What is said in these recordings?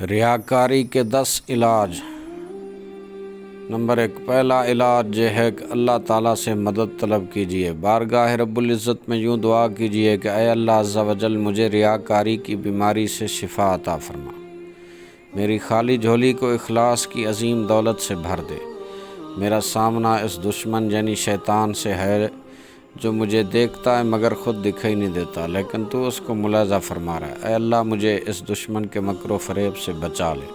ریاکاری کے 10 علاج۔ نمبر 1، پہلا علاج یہ ہے کہ اللہ تعالیٰ سے مدد طلب کیجیے۔ بارگاہ رب العزت میں یوں دعا کیجیے کہ اے اللہ عز و جل مجھے ریاکاری کی بیماری سے شفا عطا فرما، میری خالی جھولی کو اخلاص کی عظیم دولت سے بھر دے۔ میرا سامنا اس دشمن یعنی شیطان سے ہے جو مجھے دیکھتا ہے مگر خود دکھائی نہیں دیتا، لیکن تو اس کو ملاحظہ فرما رہا ہے۔ اے اللہ مجھے اس دشمن کے مکر و فریب سے بچا لے۔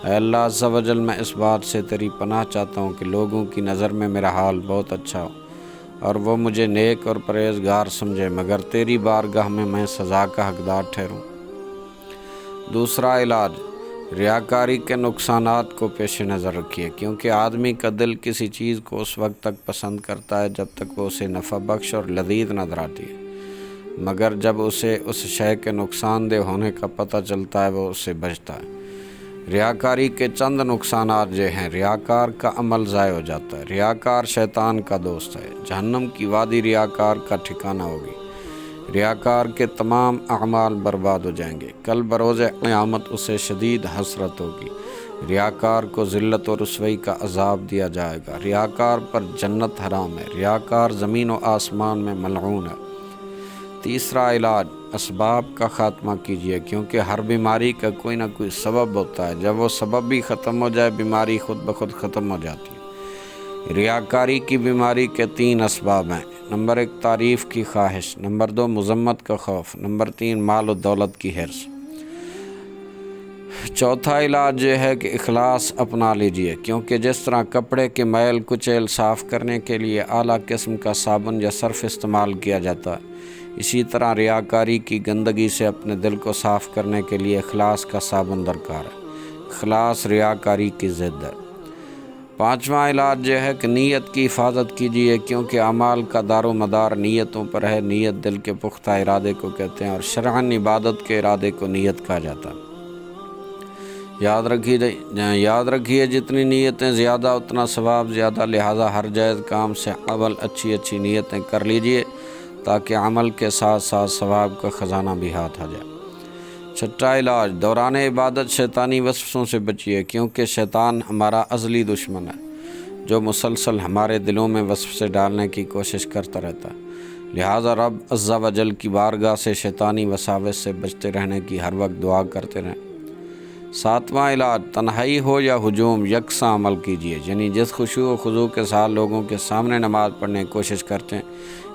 اے اللہ عز و جل میں اس بات سے تیری پناہ چاہتا ہوں کہ لوگوں کی نظر میں میرا حال بہت اچھا ہو اور وہ مجھے نیک اور پرہیزگار سمجھے، مگر تیری بارگاہ میں سزا کا حقدار ٹھہروں۔ دوسرا علاج، ریاکاری کے نقصانات کو پیش نظر رکھیے، کیونکہ آدمی کا دل کسی چیز کو اس وقت تک پسند کرتا ہے جب تک وہ اسے نفع بخش اور لذیذ نظر آتی ہے، مگر جب اسے اس شے کے نقصان دہ ہونے کا پتہ چلتا ہے وہ اس سے بچتا ہے۔ ریاکاری کے چند نقصانات یہ ہیں۔ ریاکار کا عمل ضائع ہو جاتا ہے۔ ریاکار شیطان کا دوست ہے، جہنم کی وادی ریاکار کا ٹھکانہ ہوگی۔ ریاکار کے تمام اعمال برباد ہو جائیں گے، کل بروز قیامت اسے شدید حسرت ہوگی۔ ریاکار کو ذلت و رسوائی کا عذاب دیا جائے گا۔ ریاکار پر جنت حرام ہے۔ ریاکار زمین و آسمان میں ملعون ہے۔ تیسرا علاج، اسباب کا خاتمہ کیجیے، کیونکہ ہر بیماری کا کوئی نہ کوئی سبب ہوتا ہے، جب وہ سبب بھی ختم ہو جائے بیماری خود بخود ختم ہو جاتی ہے۔ ریاکاری کی بیماری کے 3 اسباب ہیں۔ نمبر 1، تعریف کی خواہش۔ نمبر 2، مذمت کا خوف۔ نمبر 3، مال و دولت کی حرص۔ چوتھا علاج یہ ہے کہ اخلاص اپنا لیجیے، کیونکہ جس طرح کپڑے کے میل کچیل صاف کرنے کے لیے اعلیٰ قسم کا صابن یا صرف استعمال کیا جاتا ہے، اسی طرح ریاکاری کی گندگی سے اپنے دل کو صاف کرنے کے لیے اخلاص کا صابن درکار ہے۔ اخلاص ریاکاری کی ضد ہے۔ پانچواں علاج یہ ہے کہ نیت کی حفاظت کیجیے، کیونکہ اعمال کا دار و مدار نیتوں پر ہے۔ نیت دل کے پختہ ارادے کو کہتے ہیں اور شرعاً عبادت کے ارادے کو نیت کہا جاتا ہے۔ یاد رکھیے جتنی نیتیں زیادہ اتنا ثواب زیادہ، لہٰذا ہر جائز کام سے اول اچھی نیتیں کر لیجیے تاکہ عمل کے ساتھ ساتھ ثواب کا خزانہ بھی ہاتھ آ جائے۔ چھٹا علاج، دوران عبادت شیطانی وسوسوں سے بچیے، کیونکہ شیطان ہمارا ازلی دشمن ہے جو مسلسل ہمارے دلوں میں وسوسے ڈالنے کی کوشش کرتا رہتا ہے، لہٰذا رب عز و جل کی بارگاہ سے شیطانی وساوس سے بچتے رہنے کی ہر وقت دعا کرتے رہیں۔ ساتواں علاج، تنہائی ہو یا ہجوم یکساں عمل کیجیے، یعنی جس خشوع و خضوع کے ساتھ لوگوں کے سامنے نماز پڑھنے کی کوشش کرتے ہیں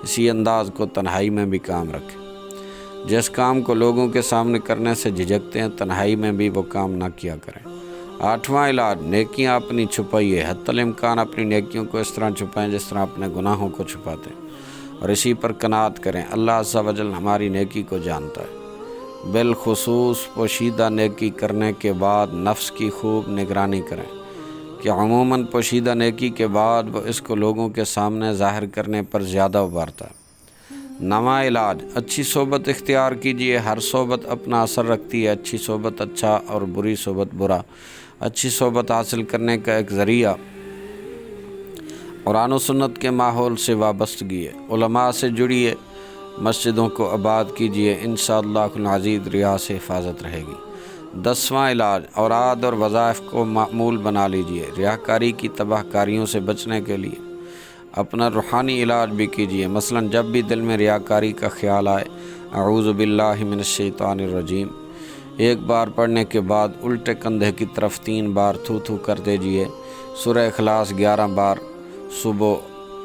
اسی انداز کو تنہائی میں بھی کام رکھیں۔ جس کام کو لوگوں کے سامنے کرنے سے جھجکتے ہیں تنہائی میں بھی وہ کام نہ کیا کریں۔ آٹھواں علاج، نیکیاں اپنی چھپائیے، حتی الامکان اپنی نیکیوں کو اس طرح چھپائیں جس طرح اپنے گناہوں کو چھپاتے ہیں، اور اسی پر قناعت کریں۔ اللہ عز و جل ہماری نیکی کو جانتا ہے۔ بالخصوص پوشیدہ نیکی کرنے کے بعد نفس کی خوب نگرانی کریں، کہ عموماً پوشیدہ نیکی کے بعد وہ اس کو لوگوں کے سامنے ظاہر کرنے پر زیادہ ابھرتا ہے۔ نواں علاج، اچھی صحبت اختیار کیجیے۔ ہر صحبت اپنا اثر رکھتی ہے، اچھی صحبت اچھا اور بری صحبت برا۔ اچھی صحبت حاصل کرنے کا ایک ذریعہ قرآن و سنت کے ماحول سے وابستگی ہے۔ علماء سے جڑیے، مسجدوں کو آباد کیجیے، انشاءاللہ العزیز ریا سے حفاظت رہے گی۔ 10واں علاج، اوراد اور وظائف کو معمول بنا لیجیے۔ ریاکاری کی تباہ کاریوں سے بچنے کے لیے اپنا روحانی علاج بھی کیجیے، مثلا جب بھی دل میں ریاکاری کا خیال آئے اعوذ باللہ من الشیطان الرجیم 1 بار پڑھنے کے بعد الٹے کندھے کی طرف 3 بار تھو کر دیجیے۔ سورہ اخلاص 11 بار صبح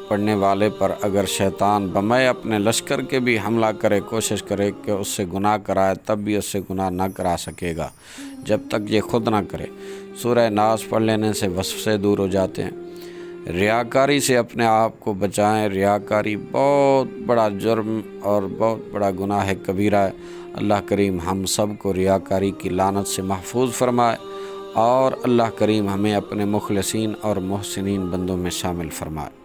پڑھنے والے پر اگر شیطان بمائے اپنے لشکر کے بھی حملہ کرے، کوشش کرے کہ اس سے گناہ کرائے، تب بھی اس سے گناہ نہ کرا سکے گا جب تک یہ خود نہ کرے۔ سورہ ناس پڑھ لینے سے وسوسے دور ہو جاتے ہیں۔ ریاکاری سے اپنے آپ کو بچائیں۔ ریاکاری بہت بڑا جرم اور بہت بڑا گناہ کبیرہ ہے۔ اللہ کریم ہم سب کو ریاکاری کی لعنت سے محفوظ فرمائے اور اللہ کریم ہمیں اپنے مخلصین اور محسنین بندوں میں شامل فرمائے۔